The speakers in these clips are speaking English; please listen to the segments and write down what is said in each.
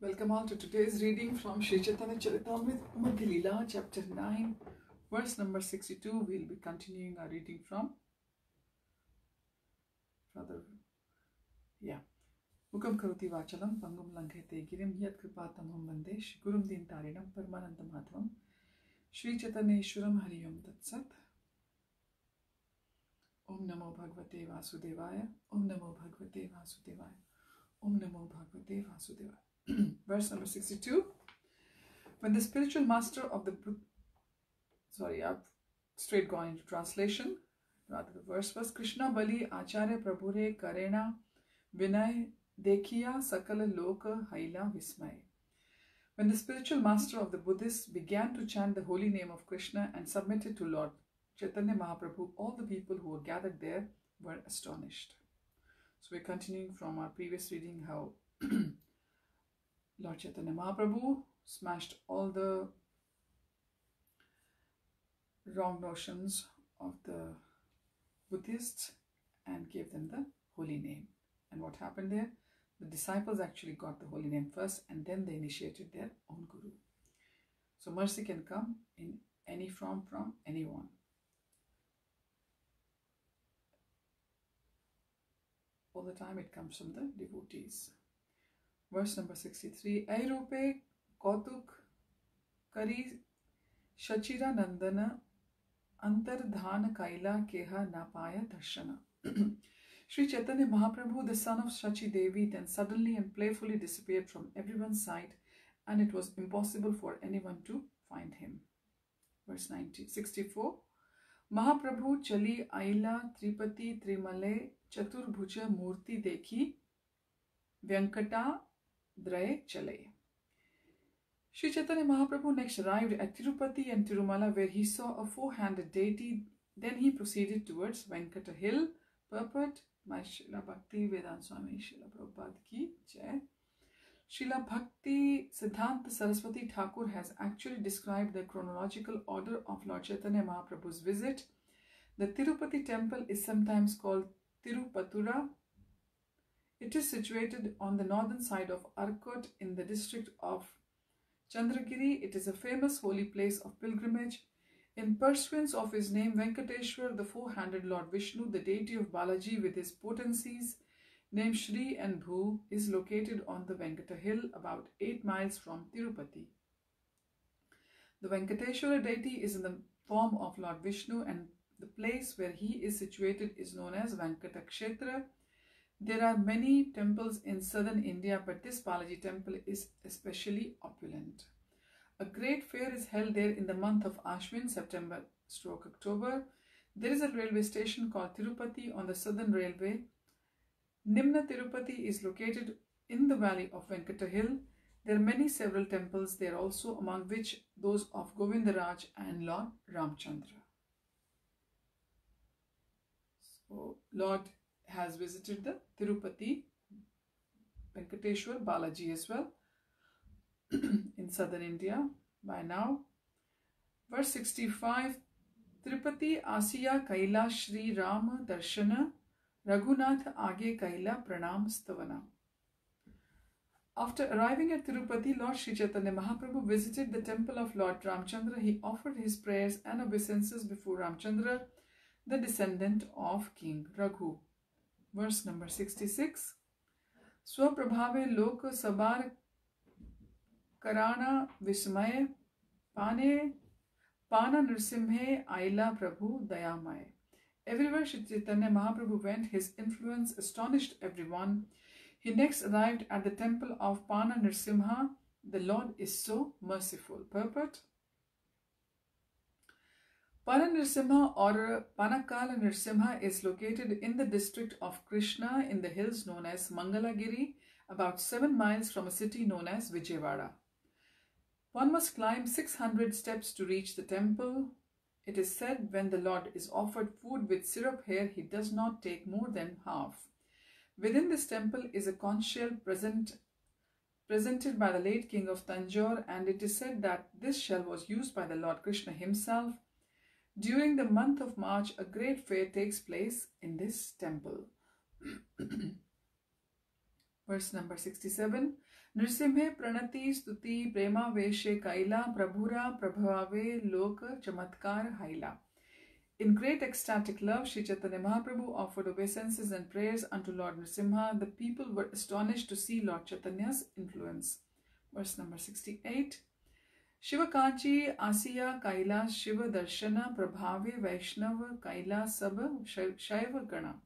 Welcome all to today's reading from Sri Caitanya Madhya Lila, chapter 9, verse number 62. We'll be continuing our reading from Mukam Karoti Vachalam, Pangum Langhete Girim, Yat Kripatamam Vande, Shikurum Din Tarinam, Paramananda Madhavam, Sri Caitanya Ishwaram Hariyam Tatsat. Om Namo Bhagavate Vasudevaya, Om Namo Bhagavate Vasudevaya, Om Namo Bhagavate Vasudevaya. Verse number 62. When the spiritual master of the I've straight gone into translation. Rather, the verse was Krishna Bali Acharya Prabhure Karena Vinay Dekhiya Sakala Loka Haila Vismay. When the spiritual master of the Buddhists began to chant the holy name of Krishna and submitted to Lord Chaitanya Mahāprabhu, all the people who were gathered there were astonished. So we're continuing from our previous reading how Lord Chaitanya Mahāprabhu smashed all the wrong notions of the Buddhists and gave them the holy name. And what happened there? The disciples actually got the holy name first and then they initiated their own guru. So mercy can come in any form from anyone. All the time it comes from the devotees. Verse number 63. Airupe Kautuk Kari Shachira Nandana Antardhana Kaila Keha Napaya Darshana. Sri Chaitanya Mahāprabhu, the son of Shachi Devi, then suddenly and playfully disappeared from everyone's sight, and it was impossible for anyone to find him. Verse 64. Mahāprabhu Chali Aila Tripati Trimale Chaturbhuja Murti Dekhi Vyankata Dray Chale. Sri Chaitanya Mahāprabhu next arrived at Tirupati and Tirumala, where he saw a four-handed deity. Then he proceeded towards Venkata Hill. Purport: My Srila Bhakti Vedanta Swami Srila Prabhupada ki Jai. Srila Bhakti Siddhanta Saraswati Thakur has actually described the chronological order of Lord Chaitanya Mahaprabhu's visit. The Tirupati temple is sometimes called Tirupatura. It is situated on the northern side of Arcot in the district of Chandragiri. It is a famous holy place of pilgrimage. In pursuance of his name Venkateshwar, the four-handed Lord Vishnu, the deity of Balaji with his potencies, named Shri and Bhu, is located on the Venkata Hill about 8 miles from Tirupati. The Venkateshwara deity is in the form of Lord Vishnu, and the place where he is situated is known as Venkata Kshetra. There are many temples in southern India, but this Balaji temple is especially opulent. A great fair is held there in the month of Ashwin, September/October. There is a railway station called Tirupati on the Southern Railway. Nimna Tirupati is located in the valley of Venkata Hill. There are several temples there also, among which those of Govindaraj and Lord Ramchandra. So Lord has visited the Tirupati, Venkateshwar, Balaji as well in southern India by now. Verse 65. Tirupati Asiya Kaila Shri Rama Darshana Raghunath Age Kaila Pranam Stavana. After arriving at Tirupati, Lord Sri Chaitanya Mahaprabhu visited the temple of Lord Ramchandra. He offered his prayers and obeisances before Ramchandra, the descendant of King Raghu. Verse number 66. Swaprabhave Loka Sabar Karana Vismaya Pane Pana Nrsimhe Aila Prabhu Dayamay. Everywhere Sri Chaitanya Mahaprabhu went, his influence astonished everyone. He next arrived at the temple of Pana Nrsimha. The Lord is so merciful. Purport: Pana Nrsimha or Panakala Nrsimha is located in the district of Krishna in the hills known as Mangalagiri, about 7 miles from a city known as Vijayawada. One must climb 600 steps to reach the temple. It is said when the Lord is offered food with syrup here, he does not take more than half. Within this temple is a conch shell presented by the late king of Tanjore, and it is said that this shell was used by the Lord Krishna himself. During the month of March, a great fair takes place in this temple. Verse number 67. Nrsimhe pranati stuti prema veshe kaila prabhura prabhave loka chamatkar haila. In great ecstatic love, Sri Chaitanya Mahaprabhu offered obeisances and prayers unto Lord Nrsimha. The people were astonished to see Lord Chaitanya's influence. Verse number 68. Shiva Kanchi Asiya Kaila Shiva Darshana Prabhave Vaishnava Kaila Sab Shaiva Gana.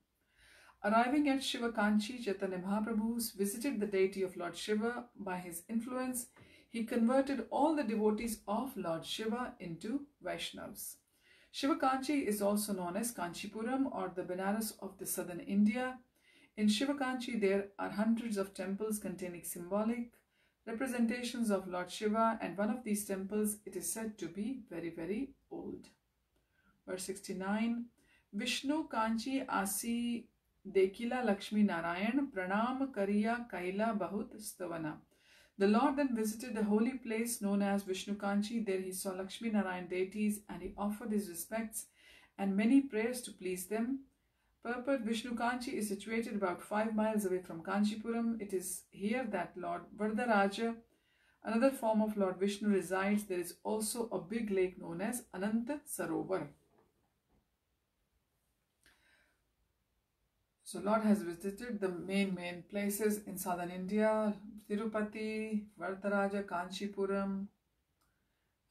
Arriving at Shiva Kanchi, Chaitanya Mahaprabhu visited the deity of Lord Shiva. By his influence, he converted all the devotees of Lord Shiva into Vaishnavas. Shiva Kanchi is also known as Kanchipuram or the Benares of the southern India. In Shiva Kanchi, there are hundreds of temples containing symbolic representations of Lord Shiva, and one of these temples, it is said to be very, very old. Verse 69. Vishnu Kanchi Asi Dekila Lakshmi Narayan Pranam Kariya Kaila Bahut Stavana. The Lord then visited the holy place known as Vishnu Kanchi. There he saw Lakshmi Narayan deities and he offered his respects and many prayers to please them. Purport: Vishnu Kanchi is situated about 5 miles away from Kanchipuram. It is here that Lord Vardaraja, another form of Lord Vishnu, resides. There is also a big lake known as Ananta Sarovar. So Lord has visited the main places in southern India: Tirupati, Vardaraja, Kanchipuram,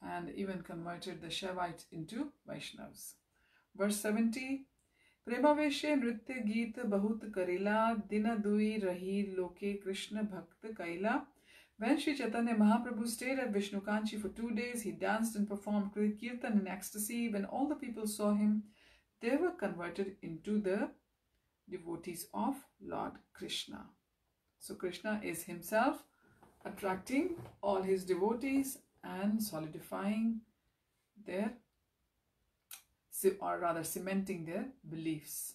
and even converted the Shaivites into Vaishnavas. Verse 70. Premaveshe nritya geet bahut karila dina dui rahi loke Krishna bhakt kaila. When Sri Chaitanya Mahaprabhu stayed at Vishnu Kanchi for 2 days, he danced and performed kirtan in ecstasy. When all the people saw him, they were converted into the devotees of Lord Krishna. So Krishna is himself attracting all his devotees and solidifying their, or rather cementing their beliefs.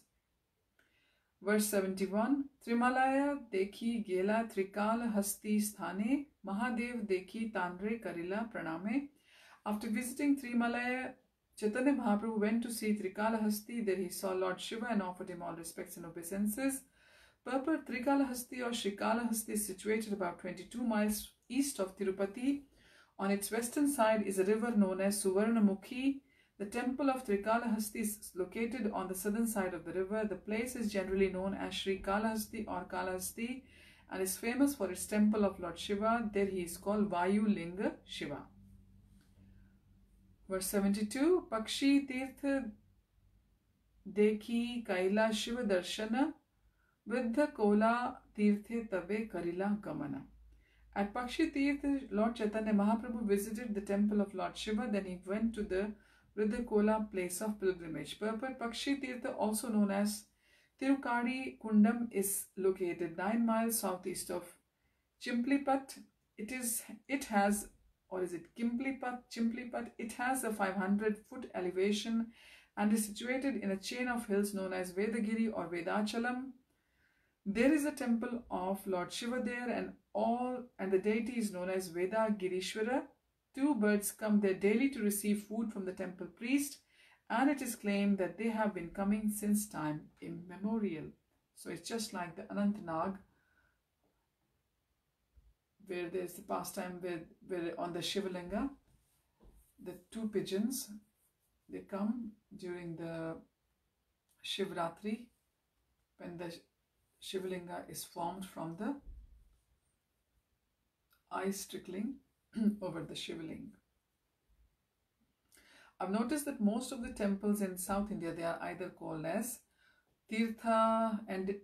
Verse 71. Trimalaya dekhi gela trikala hasti sthane Mahadev dekhi tanre karila praname. After visiting Trimalaya, Chaitanya Mahaprabhu went to see Trikalahasti. There he saw Lord Shiva and offered him all respects and obeisances. Purport: Trikalahasti or Srikalahasti is situated about 22 miles east of Tirupati. On its western side is a river known as Suvarnamukhi. The temple of Trikalahasti is located on the southern side of the river. The place is generally known as Sri Kalahasti or Kalahasti and is famous for its temple of Lord Shiva. There he is called Vayu Linga Shiva. Verse 72. Pakshi Tirtha Dekhi Kaila Shiva Darshana Vriddha Kola Tirthe Tabe Karila Gamana. At Pakshi Tirtha, Lord Chaitanya Mahaprabhu visited the temple of Lord Shiva. Then he went to the Vriddha Kola place of pilgrimage. Purport: Pakshi Tirtha, also known as Tirukadi Kundam, is located 9 miles southeast of Chimplipat. It has Chimplipat. It has a 500-foot elevation and is situated in a chain of hills known as Vedagiri or Vedachalam. There is a temple of Lord Shiva there, and the deity is known as Vedagirishwara. 2 birds come there daily to receive food from the temple priest, and it is claimed that they have been coming since time immemorial. So it's just like the Anantnag, where there's the pastime where on the Shivalinga, the 2 pigeons, they come during the Shivratri, when the Shivalinga is formed from the ice trickling over the Shivalinga. I've noticed that most of the temples in South India, they are either called as Tirtha,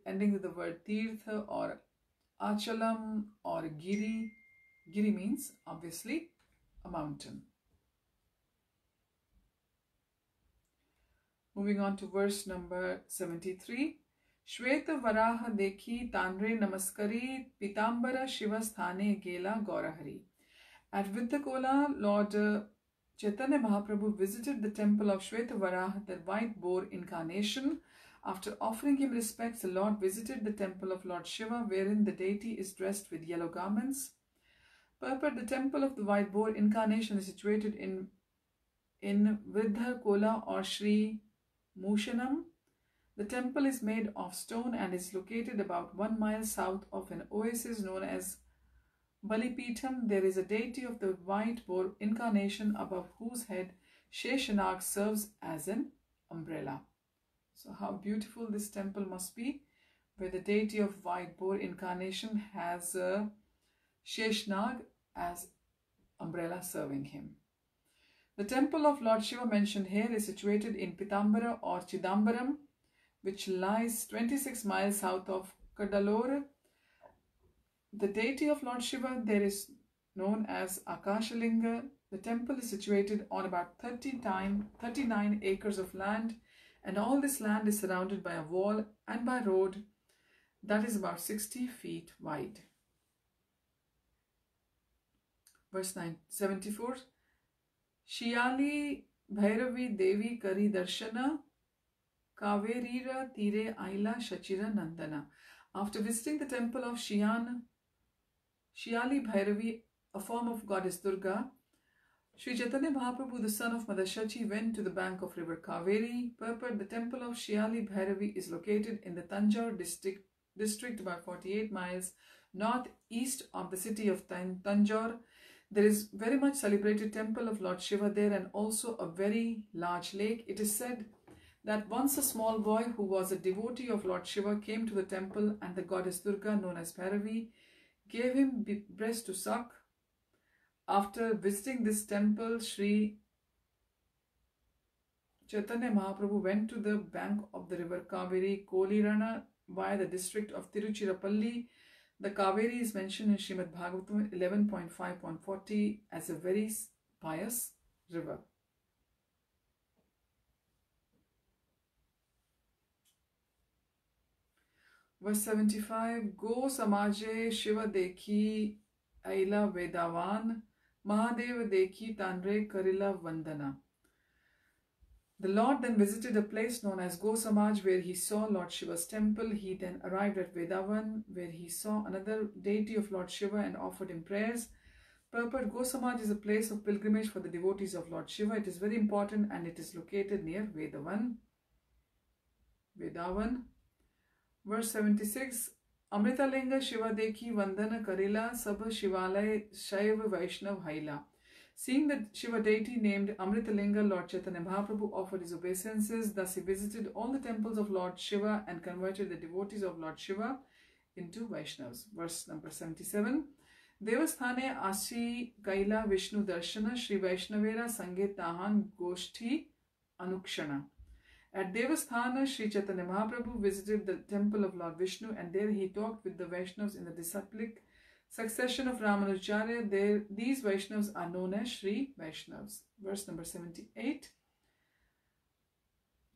ending with the word Tirtha, or Achalam, or Giri. Giri means obviously a mountain. Moving on to verse number 73. Shweta Varaha Dekhi Tanre Namaskari Pitambara Shiva Sthane Gela Gaurahari. At Vidyakola, Lord Chaitanya Mahaprabhu visited the temple of Shweta Varaha, the white boar incarnation. After offering him respects, the Lord visited the temple of Lord Shiva, wherein the deity is dressed with yellow garments. Purport: the temple of the white boar incarnation is situated in Vidyakola or Sri Mushanam. The temple is made of stone and is located about 1 mile south of an oasis known as Balipitham. There is a deity of the white boar incarnation above whose head Sheshanag serves as an umbrella. So how beautiful this temple must be, where the deity of white boar incarnation has Sheshanag as umbrella serving him. The temple of Lord Shiva mentioned here is situated in Pitambara or Chidambaram, which lies 26 miles south of Kadalore. The deity of Lord Shiva there is known as Akashalinga. The temple is situated on about 39 acres of land, and all this land is surrounded by a wall and by road that is about 60 feet wide. Verse 74. Shiyali Bhairavi Devi Kari Darshana Kaverira Tire Aila Shachira Nandana. After visiting the temple of Shiyali Bhairavi, a form of goddess Durga, Sri Caitanya Mahāprabhu, the son of Mother Shachi, went to the bank of river Kaveri. Purport: the temple of Shiyali Bhairavi is located in the Tanjore district about 48 miles northeast of the city of Tanjore. There is very much celebrated temple of Lord Shiva there and also a very large lake. It is said that once a small boy who was a devotee of Lord Shiva came to the temple, and the goddess Durga, known as Bhairavi, gave him breast to suck. After visiting this temple, Sri Caitanya Mahaprabhu went to the bank of the river Kaveri, Kolirana, via the district of Tiruchirappalli. The Kaveri is mentioned in Srimad Bhagavatam 11.5.40 as a very pious river. Verse 75. Go Samaje Shiva Dekhi Aila Vedavan Mahadeva Dekhi Tanre Karila Vandana. The Lord then visited a place known as Go Samaj, where he saw Lord Shiva's temple. He then arrived at Vedavan, where he saw another deity of Lord Shiva and offered him prayers. Purport: Go Samaj is a place of pilgrimage for the devotees of Lord Shiva. It is very important and it is located near Vedavan. Verse 76. Amritalinga Shiva Dekhi Vandana Karila Sabha Shivalay Shaiva Vaishnav Haila. Seeing the Shiva deity named Amritalinga, Lord Chaitanya Mahaprabhu offered his obeisances. Thus he visited all the temples of Lord Shiva and converted the devotees of Lord Shiva into Vaishnavas. Verse number 77. Devasthane Ashi Kaila Vishnu Darshana Shri Vaishnavera Sange Tahan Goshti Anukshana. At Devasthana, Sri Chaitanya Mahaprabhu visited the temple of Lord Vishnu, and there he talked with the Vaishnavas in the disciplic succession of Ramanujacharya. These Vaishnavas are known as Sri Vaishnavas. Verse number 78.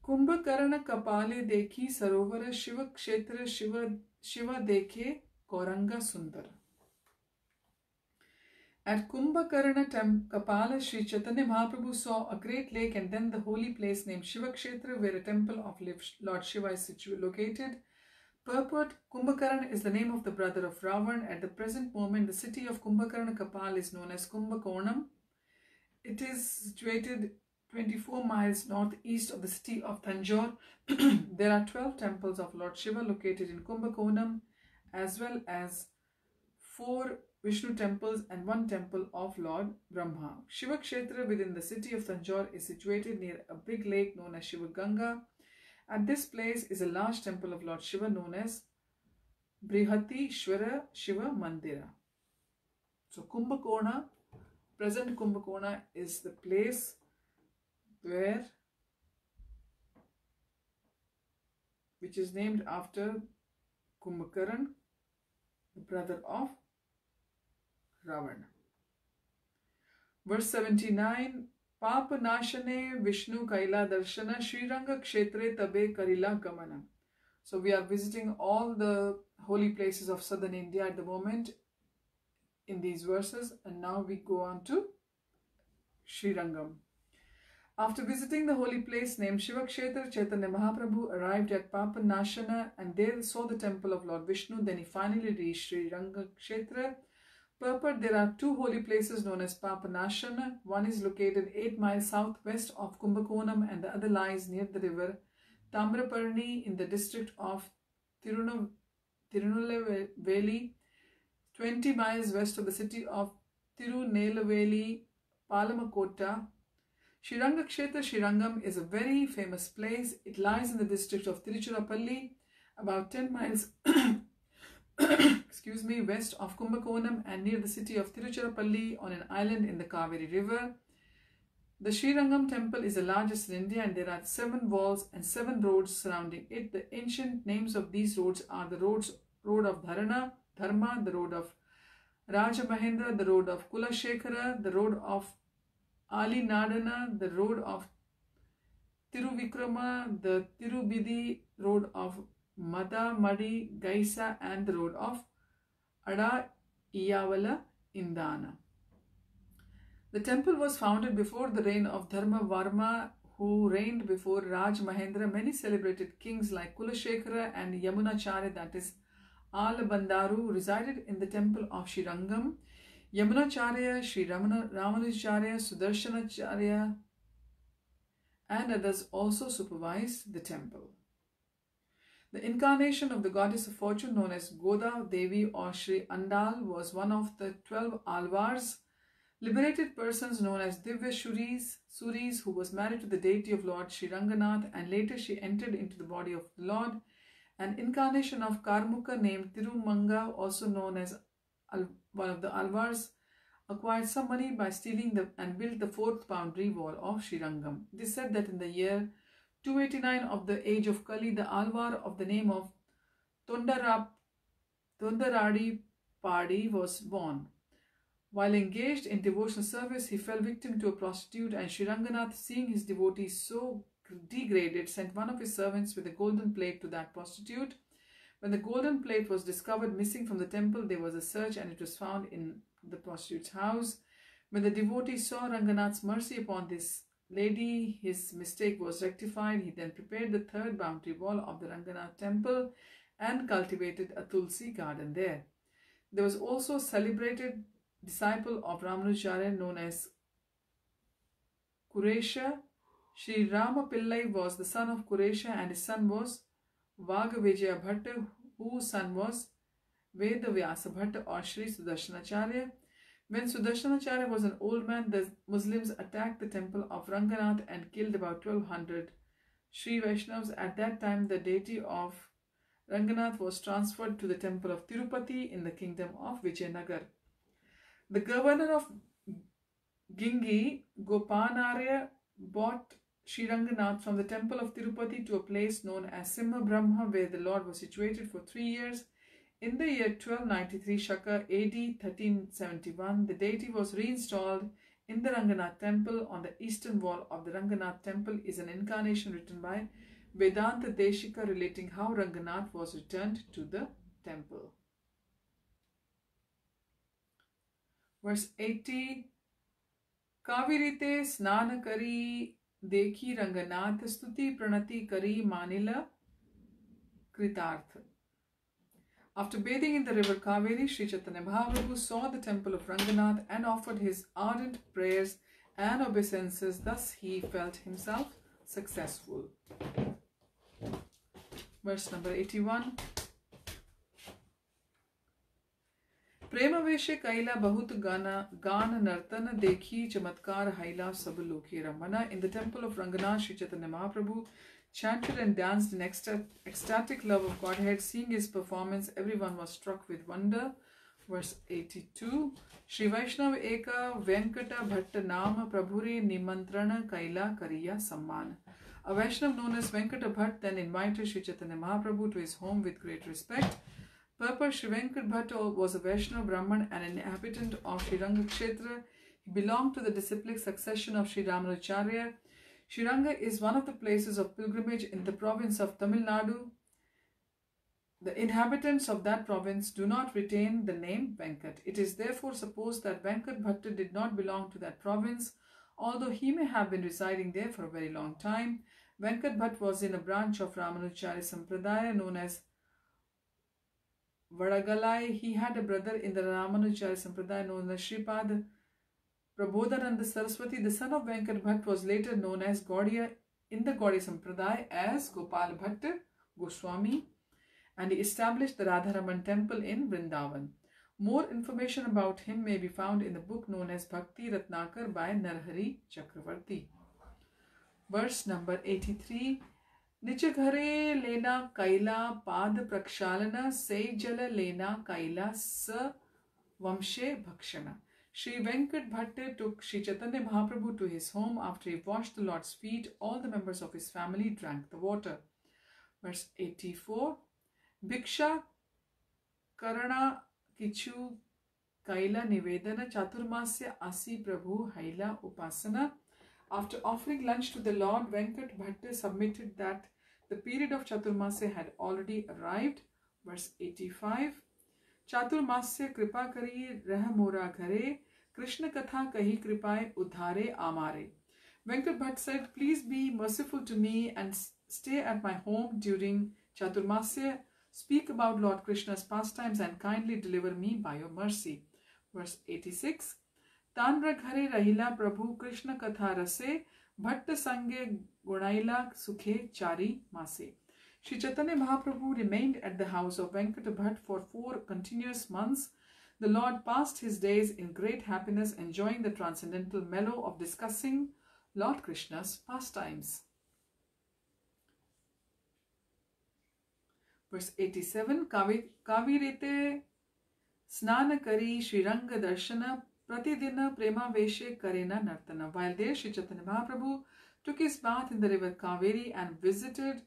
Kumbhakarana Kapale Dekhi Sarovara Shiva Kshetra Shiva Dekhe Koranga Sundar. At Kumbhakarana Kapala, Sri Chaitanya Mahaprabhu saw a great lake and then the holy place named Shiva Kshetra, where a temple of Lord Shiva is located. Purport: Kumbhakarana is the name of the brother of Ravan. At the present moment, the city of Kumbhakarana Kapal is known as Kumbhakonam. It is situated 24 miles northeast of the city of Tanjore. There are 12 temples of Lord Shiva located in Kumbhakonam, as well as 4 Vishnu temples and 1 temple of Lord Brahma. Shiva Kshetra within the city of Tanjore is situated near a big lake known as Shiva Ganga. At this place is a large temple of Lord Shiva known as Brihati Shwara Shiva Mandira. So Kumbhakona, present Kumbhakona, is the place which is named after Kumbhakaran, the brother of Ravan. Verse 79. Papa Nashane Vishnu Kaila Darshana Sriranga Kshetre Tabe Karila Gamana. So we are visiting all the holy places of southern India at the moment in these verses, and now we go on to Srirangam. After visiting the holy place named Shiva Kshetra, Chaitanya Mahaprabhu arrived at Papa Nashana and there saw the temple of Lord Vishnu. Then he finally reached Sriranga Kshetra. Purport: there are 2 holy places known as Papanashana. One is located 8 miles southwest of Kumbhakonam and the other lies near the river Tamraparni in the district of Tirunelveli, 20 miles west of the city of Tirunelveli, Palamakota. Sriranga Kshetra Srirangam is a very famous place. It lies in the district of Tiruchirappalli, about 10 miles west of Kumbakonam and near the city of Tiruchirappalli on an island in the Kaveri River. The Srirangam temple is the largest in India and there are 7 walls and 7 roads surrounding it. The ancient names of these roads are the road of Dharma, the road of Raja Mahendra, the road of Kulashekara, the road of Ali Nadana, the road of Tiruvikrama, the Tirubidi road of Mada Madi Gaisa, and the road of Ada Iyavala Indana. The temple was founded before the reign of Dharma Varma, who reigned before Raj Mahendra. Many celebrated kings like Kulashekara and Yamunacharya, that is Al-Bandaru, resided in the temple of Srirangam. Yamunacharya, Sri Ramanujacharya, Sudarshanacharya, and others also supervised the temple. The incarnation of the goddess of fortune known as Goda Devi or Sri Andal was one of the 12 Alvars, liberated persons known as Divya Suris, who was married to the deity of Lord Sri Ranganath, and later she entered into the body of the Lord. An incarnation of Karmuka named Tirumanga, also known as one of the Alvars, acquired some money by stealing and built the 4th boundary wall of Srirangam. It is said that in the year 289 of the age of Kali, the Alvar of the name of Tondaradi Padi was born. While engaged in devotional service, he fell victim to a prostitute, and Sri Ranganath, seeing his devotees so degraded, sent one of his servants with a golden plate to that prostitute. When the golden plate was discovered missing from the temple, there was a search and it was found in the prostitute's house. When the devotee saw Ranganath's mercy upon this lady, his mistake was rectified. He then prepared the 3rd boundary wall of the Ranganath temple and cultivated a Tulsi garden there. There was also a celebrated disciple of Ramanujacharya known as Kuresha. Sri Rama Pillai was the son of Kuresha and his son was Vagavijaya Bhatta, whose son was Vedavyasa Bhatta or Sri Sudarshanacharya. When Sudarshanacharya was an old man, the Muslims attacked the temple of Ranganath and killed about 1200 Sri Vaishnavas. At that time, the deity of Ranganath was transferred to the temple of Tirupati in the kingdom of Vijayanagar. The governor of Gingi, Gopanarya, bought Sri Ranganath from the temple of Tirupati to a place known as Simha Brahma, where the Lord was situated for 3 years. In the year 1293 Shaka AD 1371, the deity was reinstalled in the Ranganath temple. On the eastern wall of the Ranganath temple is an incarnation written by Vedanta Deshika relating how Ranganath was returned to the temple. Verse 80. Kavirite snana kari dekhi Ranganath stuti pranati kari manila kritarth. After bathing in the river Kaveri, Sri Caitanya Mahāprabhu saw the temple of Ranganath and offered his ardent prayers and obeisances. Thus he felt himself successful. Verse number 81. Premaveshe kaila bahut gana nartana dekhi chamatkar haila sab loke ramana. In the temple of Ranganath, Sri Caitanya Mahāprabhu chanted and danced in ecstatic love of Godhead. Seeing his performance, everyone was struck with wonder. Verse 82. Shri Vaishnava Eka Venkata Bhatta Nama Prabhure Nimantrana Kaila Kariya Samman. A Vaishnav known as Venkata Bhatt then invited Sri Caitanya Mahāprabhu to his home with great respect. Purport: Sri Venkat Bhatt was a Vaishnava Brahman and an inhabitant of Sriranga Kshetra. He belonged to the disciplic succession of Sri Ramanujacharya. Sriranga is one of the places of pilgrimage in the province of Tamil Nadu. The inhabitants of that province do not retain the name Venkat. It is therefore supposed that Venkat Bhatta did not belong to that province, although he may have been residing there for a very long time. Venkat Bhatt was in a branch of Ramanujacharya Sampradaya known as Vadagalai. He had a brother in the Ramanujacharya Sampradaya known as Shripad Prabodhananda Saraswati. The son of Venkat Bhatt was later known as Gaudiya in the Gaudiya Sampradaya as Gopal Bhatta Goswami, and he established the Radharaman temple in Vrindavan. More information about him may be found in the book known as Bhakti Ratnakar by Narhari Chakravarti. Verse number 83. Nichaghare lena kaila pad prakshalana se jala lena kaila sa vamshe bhakshana. Sri Venkat Bhatta took Sri Caitanya Mahāprabhu to his home. After he washed the Lord's feet, all the members of his family drank the water. Verse 84. Bhiksha karana kichu kaila nivedana chaturmasya asi prabhu haila upasana. After offering lunch to the Lord, Venkat Bhatta submitted that the period of Chaturmasya had already arrived. Verse 85. Chaturmasya kripa kari rah mora ghare, Krishna katha kahi kripaye udhare amare. Venkat Bhatta said, please be merciful to me and stay at my home during Chaturmasya. Speak about Lord Krishna's pastimes and kindly deliver me by your mercy. Verse 86. Tanra ghare rahila prabhu Krishna katha rase, bhatta sange gunaila sukhe chari mase. Sri Caitanya Mahāprabhu remained at the house of Venkata Bhatt for 4 continuous months. The Lord passed his days in great happiness, enjoying the transcendental mellow of discussing Lord Krishna's pastimes. Verse 87. Kavirete snana kari Sriranga darshana pratidina prema veshe karena nartana. While there, Sri Caitanya Mahāprabhu took his bath in the river Kaveri and visited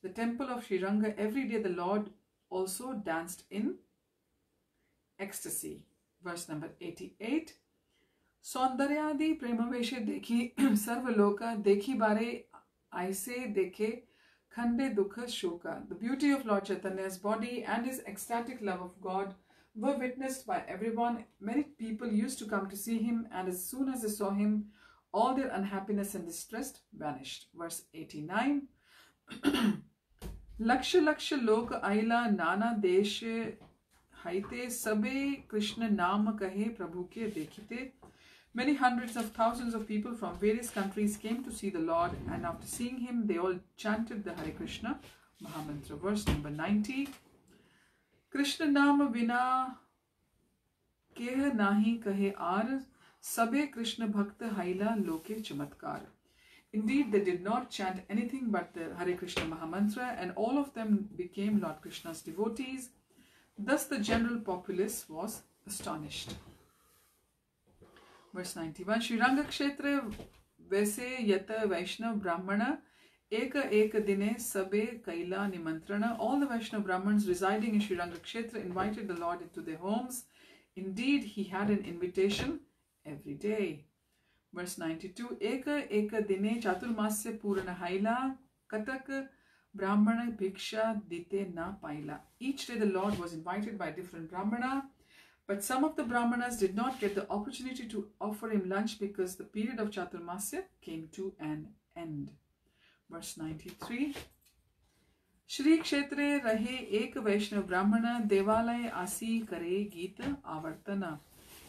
the temple of Sriranga. Every day the Lord also danced in ecstasy. Verse number 88. Saundaryadi premaveshe dekhi sarvaloka dekhi bare aise dekhe khande dukha shoka. The beauty of Lord Chaitanya's body and his ecstatic love of God were witnessed by everyone. Many people used to come to see him, and as soon as they saw him, all their unhappiness and distress vanished. Verse 89. Laksha laksha lok aila nana deshe haite sabe Krishna naam kahe prabhu ke dekhite. Many hundreds of thousands of people from various countries came to see the Lord, and after seeing him, they all chanted the Hare Krishna Mahamantra. Verse number 90. Krishna naam vina keh nahi kahe aar, sabe Krishna bhakta haila loke chamatkar. Indeed, they did not chant anything but the Hare Krishna Mahamantra, and all of them became Lord Krishna's devotees. Thus the general populace was astonished. Verse 91. Shri Ranga Kshetra Vese Yata Vaishnav Brahmana Eka Eka Dine Sabe Kaila Nimantrana. All the Vaishnav Brahmans residing in Shri Ranga Kshetra invited the Lord into their homes. Indeed, he had an invitation every day. Verse 92. Eka Eka Dine Chaturmasya Purana Haila Katak Brahmana Bhiksha Dite Na Paila. Each day the Lord was invited by different Brahmana, but some of the Brahmanas did not get the opportunity to offer him lunch because the period of Chaturmasya came to an end. Verse 93. Shri Kshetre Rahe Ek Vaishnav Brahmana Devalaya Asi Kare Gita Avartana.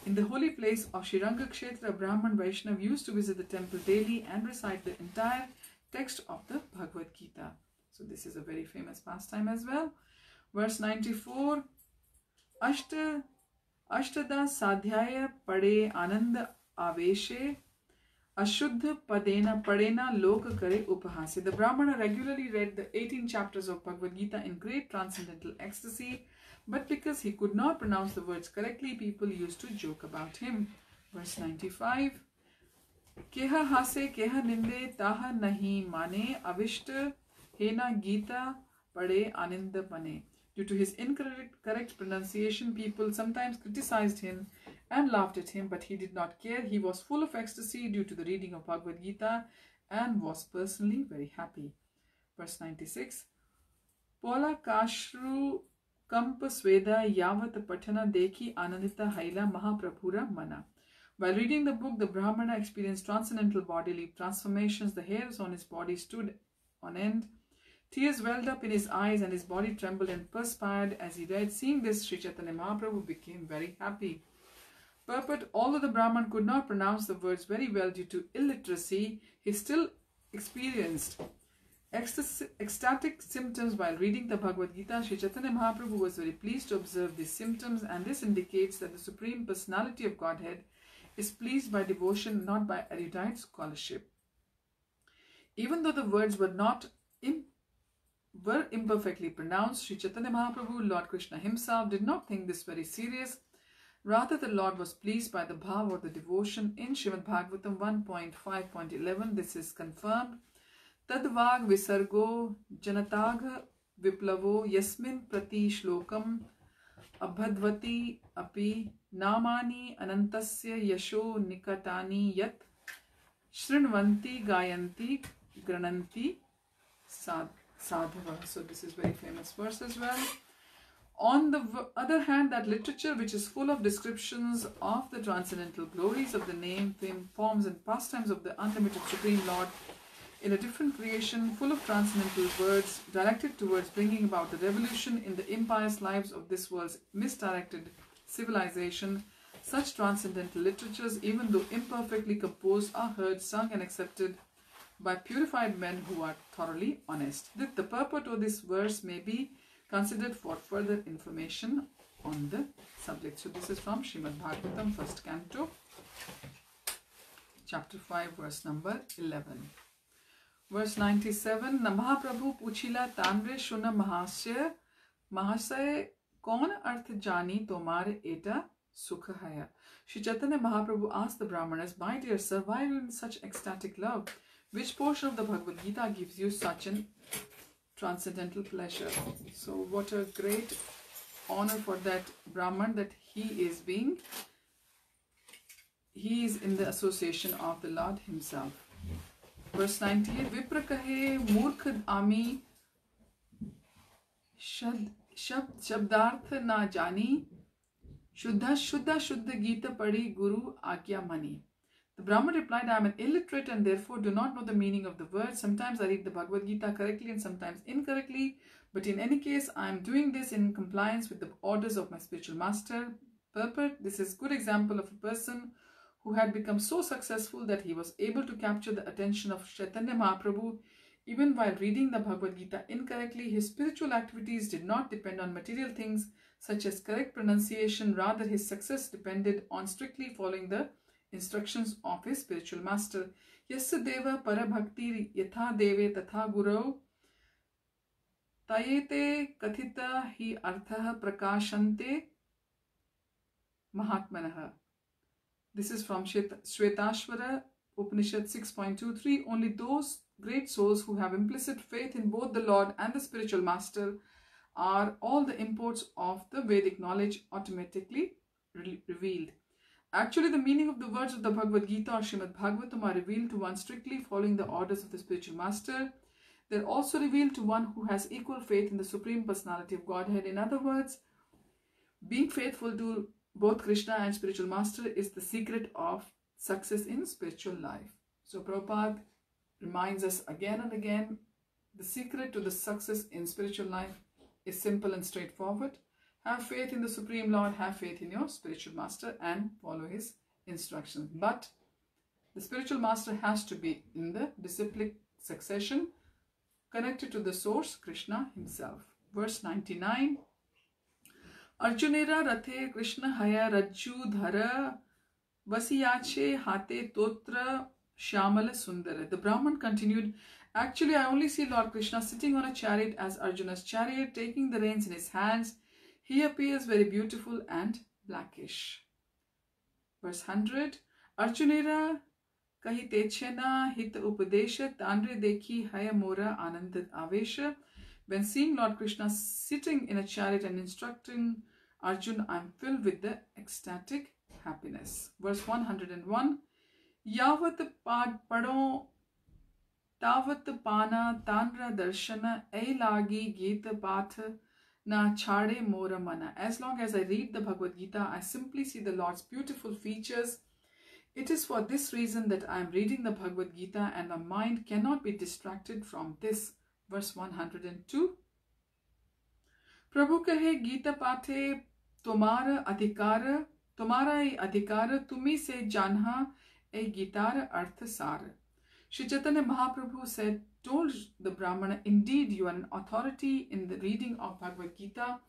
In the holy place of Shri Ranga Kshetra, Brahman Vaishnav used to visit the temple daily and recite the entire text of the Bhagavad-Gita. So this is a very famous pastime as well. Verse 94. Ashtada Sadhyaya Pade Ananda Aveshe Ashuddha Padena Padena Loka Kare Upahase. The Brahmana regularly read the 18 chapters of Bhagavad-Gita in great transcendental ecstasy, but because he could not pronounce the words correctly, people used to joke about him. Verse 95. Keha hase keha ninde taha nahi mane avishta hena gita pade aninda pane. Due to his incorrect pronunciation, people sometimes criticized him and laughed at him, but he did not care. He was full of ecstasy due to the reading of Bhagavad-Gita and was personally very happy. Verse 96. Pola kashru kampa sweda yavat patana dekhi anandita haila Mahaprabhura mana. While reading the book, the Brahmana experienced transcendental bodily transformations. The hairs on his body stood on end. Tears welled up in his eyes and his body trembled and perspired as he read. Seeing this, Sri Caitanya Mahāprabhu became very happy. Purport: although the Brahman could not pronounce the words very well due to illiteracy, he still experienced ecstatic symptoms while reading the Bhagavad-Gita, Sri Caitanya Mahāprabhu was very pleased to observe these symptoms, and this indicates that the Supreme Personality of Godhead is pleased by devotion, not by erudite scholarship. Even though the words were imperfectly pronounced, Sri Caitanya Mahaprabhu, Lord Krishna himself, did not think this very serious. Rather, the Lord was pleased by the bhav or the devotion. In Srimad Bhagavatam 1.5.11, this is confirmed. Tadvag visargo janatagha viplavo yasmin prati shlokam abhadvati api namani anantasya yasho nikatani yat shrinvanti gayanti grananti sadhava. So this is very famous verse as well. On the other hand, that literature which is full of descriptions of the transcendental glories of the name, fame, forms and pastimes of the unlimited Supreme Lord in a different creation, full of transcendental words directed towards bringing about the revolution in the impious lives of this world's misdirected civilization, such transcendental literatures, even though imperfectly composed, are heard, sung and accepted by purified men who are thoroughly honest. The purport of this verse may be considered for further information on the subject. So this is from Srimad Bhagavatam, 1st Canto, Chapter 5, verse number 11. Verse 97. Mahāprabhu puchila tanre shuna mahasya kaun arth jani tomare eta sukha haya. Shri Caitanya Mahaprabhu asked the Brahmanas, my dear sir, why are you in such ecstatic love? Which portion of the Bhagavad-Gita gives you such an transcendental pleasure? So what a great honor for that Brahman that he is in the association of the Lord himself. Verse 98. Vipra kahe murkh ami shabdarth na jani shuddha gita padi guru agya mani. The Brahman replied, I am an illiterate and therefore do not know the meaning of the words. Sometimes I read the Bhagavad-Gita correctly and sometimes incorrectly. But in any case, I am doing this in compliance with the orders of my spiritual master. Purport. This is a good example of a person who had become so successful that he was able to capture the attention of Caitanya Mahaprabhu. Even while reading the Bhagavad-Gita incorrectly, his spiritual activities did not depend on material things such as correct pronunciation. Rather, his success depended on strictly following the instructions of his spiritual master. Yasya deva parabhakti yatha deve tatha gurau tayete kathita hi artha prakashante mahatmanaha. This is from Shvetashvara Upanishad 6.23. Only those great souls who have implicit faith in both the Lord and the spiritual master are all the imports of the Vedic knowledge automatically revealed. Actually, the meaning of the words of the Bhagavad-Gita or Srimad Bhagavatam are revealed to one strictly following the orders of the spiritual master. They are also revealed to one who has equal faith in the Supreme Personality of Godhead. In other words, being faithful to both Krishna and spiritual master is the secret of success in spiritual life. So Prabhupada reminds us again and again, the secret to the success in spiritual life is simple and straightforward. Have faith in the Supreme Lord, have faith in your spiritual master and follow his instructions. But the spiritual master has to be in the disciplic succession, connected to the source, Krishna himself. Verse 99. Arjunera rathe Krishna haya rajju dhara vasiyache hate totra shyamala sundara. The Brahman continued, actually I only see Lord Krishna sitting on a chariot as Arjuna's chariot, taking the reins in his hands. He appears very beautiful and blackish. Verse 100. Arjunera kahitechena hit upadesha tandre dekhi haya mora anandat avesha. When seeing Lord Krishna sitting in a chariot and instructing Arjun, I am filled with the ecstatic happiness. Verse 101. Yavat pado tavat pana tandra darshana ailagi gita patha na chade mora mana. As long as I read the Bhagavad Gita, I simply see the Lord's beautiful features. It is for this reason that I am reading the Bhagavad Gita and my mind cannot be distracted from this. Verse 102. Prabhu kahe Gita pathe tomara adhikara tumi se janha e gitara artha sara. Sri Chaitanya Mahaprabhu told the Brahmana, indeed you are an authority in the reading of Bhagavad-Gita.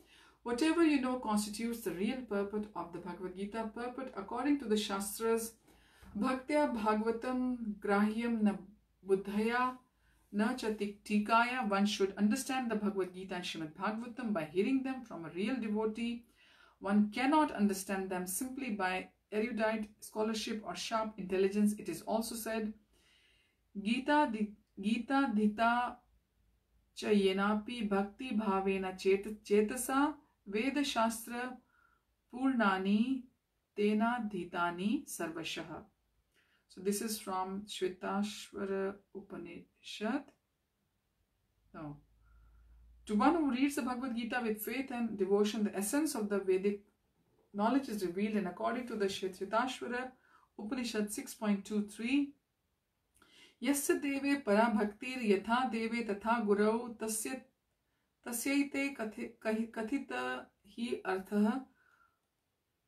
Whatever you know constitutes the real purport of the Bhagavad-Gita. Purport according to the Shastras, Bhaktya Bhagavatam Grahyam na Buddhaya na Chatiktikaya. One should understand the Bhagavad-Gita and Srimad Bhagavatam by hearing them from a real devotee. One cannot understand them simply by erudite scholarship or sharp intelligence. It is also said, Gita Dhita Chayenapi Bhakti Bhavena Chetasa Veda Shastra Purnani Tena Dhitani Sarvashaha. So this is from Shvetashvara Upanishad. No. To one who reads the Bhagavad Gita with faith and devotion, the essence of the Vedic knowledge is revealed, and according to the Shvetashvara Upanishad 6.23, Yasya deve para bhaktir yatha deve tatha gurau tasyaite kathita hi artha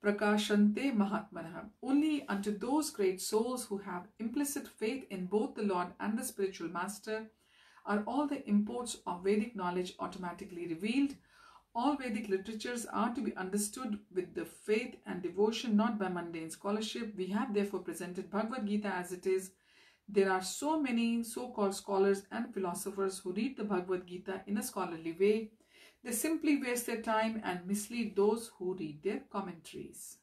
prakashante mahatmanah. Only unto those great souls who have implicit faith in both the Lord and the spiritual master are all the imports of Vedic knowledge automatically revealed. All Vedic literatures are to be understood with the faith and devotion, not by mundane scholarship. We have therefore presented Bhagavad Gita as it is. There are so many so-called scholars and philosophers who read the Bhagavad Gita in a scholarly way. They simply waste their time and mislead those who read their commentaries.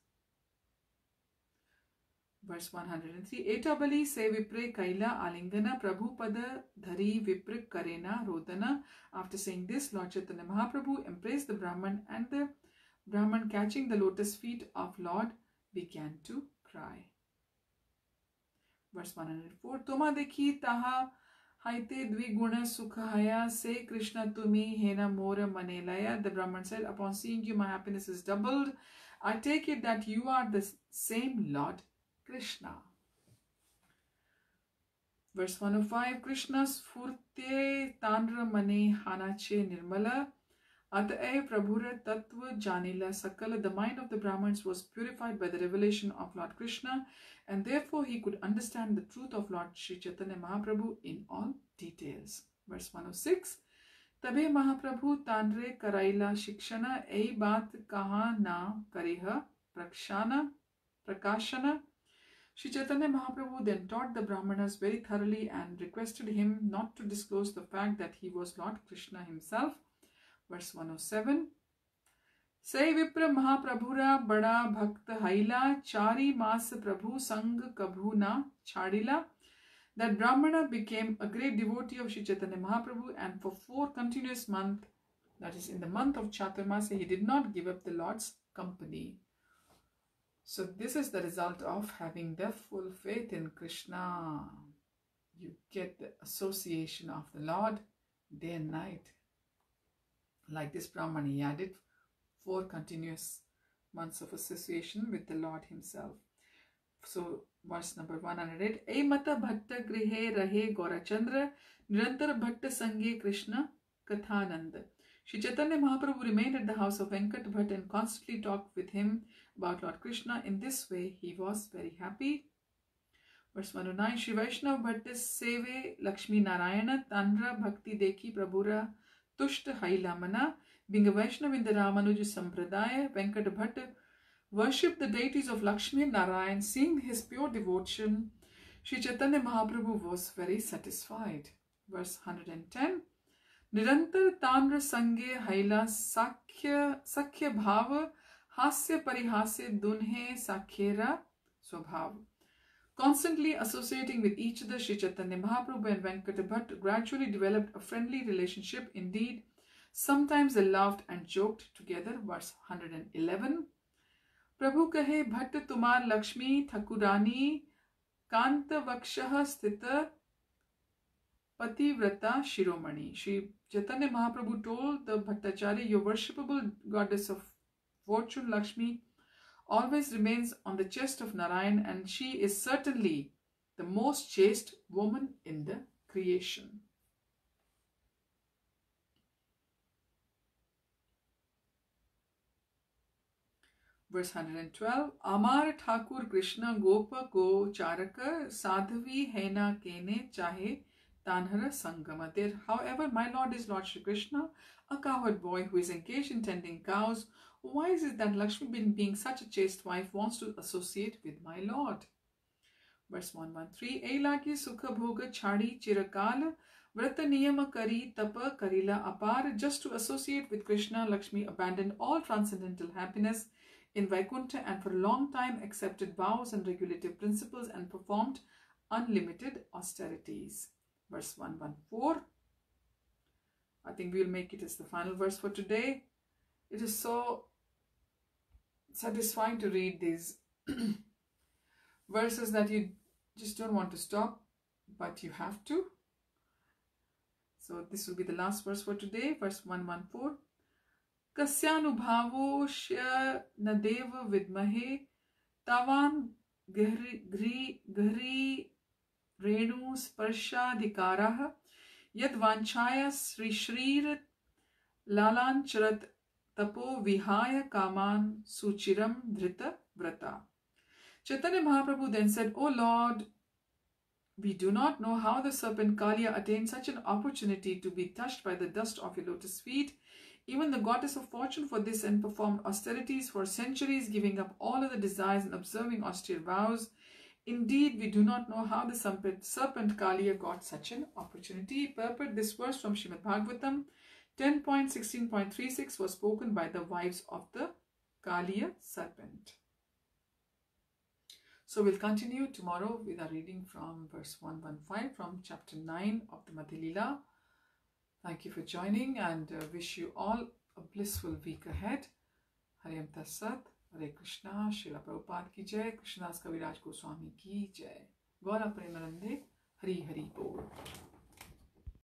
Verse 103. Etabali se vipre kaila alingana prabhu pada dhari viprik karena rodana. After saying this, Lord Chaitanya Mahaprabhu embraced the Brahman, and the Brahman, catching the lotus feet of Lord, began to cry. Verse 104. Toma dekhi taha haite dviguna sukhaya se Krishna tumi hena mora manelaya. The Brahman said, upon seeing you, my happiness is doubled. I take it that you are the same Lord Krishna. Verse 105. Krishna sfurte tandra mane hanache nirmala atae prabhura tattva janila sakala. The mind of the Brahmins was purified by the revelation of Lord Krishna, and therefore he could understand the truth of Lord Sri Chaitanya Mahaprabhu in all details. Verse 106. Tabe Mahaprabhu tandre karaila shikshana ei baat kaha na kareha prakashana. Sri Chaitanya Mahaprabhu then taught the Brahmanas very thoroughly and requested him not to disclose the fact that he was Lord Krishna himself. Verse 107. Say Vipra Mahaprabhura Bada Bhakta Haila Chari Mas Prabhu Sang Kabhu Na Chadila. That Brahmana became a great devotee of Sri Chaitanya Mahaprabhu, and for 4 continuous months, that is in the month of Chaturmasa, he did not give up the Lord's company. So this is the result of having the full faith in Krishna. You get the association of the Lord day and night. Like this Brahmana, he added 4 continuous months of association with the Lord himself. So verse number 108. Ei mata bhatta grihe rahe Gaurachandra nirantar bhatta sange Krishna kathananda. Sri Chaitanya Mahaprabhu remained at the house of Venkat Bhatt and constantly talked with him about Lord Krishna. In this way, he was very happy. Verse 109. Shri Vaishnav Bhatta Seve Lakshmi Narayana Tandra Bhakti Deki Prabhura Tushta Hailamana. Being a Vaishnav in the Ramanuja Sampradaya, Venkat Bhatt worshipped the deities of Lakshmi and Narayan. Seeing his pure devotion, Sri Chaitanya Mahaprabhu was very satisfied. Verse 110. Nirantar Tamra Sange Haila Sakhya Bhava Hasya Parihasya Dunhe Sakhyera Swabhav. Constantly associating with each other, Sri Chaitanya Mahaprabhu and Venkata Bhatt gradually developed a friendly relationship. Indeed, sometimes they laughed and joked together. Verse 111. Prabhu kahe Bhatt Tumar Lakshmi Thakurani Kanta Vakshaha Sthita Pativrata Shiromani. Sri Chaitanya Mahaprabhu told the Bhattacharya, your worshipable goddess of fortune Lakshmi always remains on the chest of Narayan, and she is certainly the most chaste woman in the creation. Verse 112. Amar Thakur Krishna Gopa Go Charaka Sadhavi Hena Kene Chahe Tanhara Sangamatir. However, my Lord is Lord Shri Krishna, a cowherd boy who is engaged in tending cows. Why is it that Lakshmi, being such a chaste wife, wants to associate with my Lord? Verse 113. Eilaki Sukha Bhoga Chadi Chirakala Vrata Niyama Kari Tapa Karila Apar. Just to associate with Krishna, Lakshmi abandoned all transcendental happiness in Vaikuntha and for a long time accepted vows and regulative principles and performed unlimited austerities. Verse 114. I think we'll make it as the final verse for today. It is so satisfying to read these verses that you just don't want to stop, but you have to. So this will be the last verse for today, verse 114. Kasyanubhavo shya nadeva vidmahe tavan gri renu sparshadhikarah yad vanchaya sri shrir lalancharat tapo vihaya kaman suchiram dhrita vrata. Chaitanya Mahaprabhu then said, O Lord, we do not know how the serpent Kaliya attained such an opportunity to be touched by the dust of your lotus feet. Even the goddess of fortune for this and performed austerities for centuries, giving up all other desires and observing austere vows. Indeed, we do not know how the serpent Kaliya got such an opportunity. Purport: this verse from Srimad Bhagavatam 10.16.36 was spoken by the wives of the Kaliya serpent. So we'll continue tomorrow with our reading from verse 115 from chapter 9 of the Madhya Lila. Thank you for joining and wish you all a blissful week ahead. Hare Tassat, Hare Krishna, Srila Prabhupada ki jai, Krishnadas Kaviraj Goswami ki jai. Gaura Premanande, Hari Hari Bol.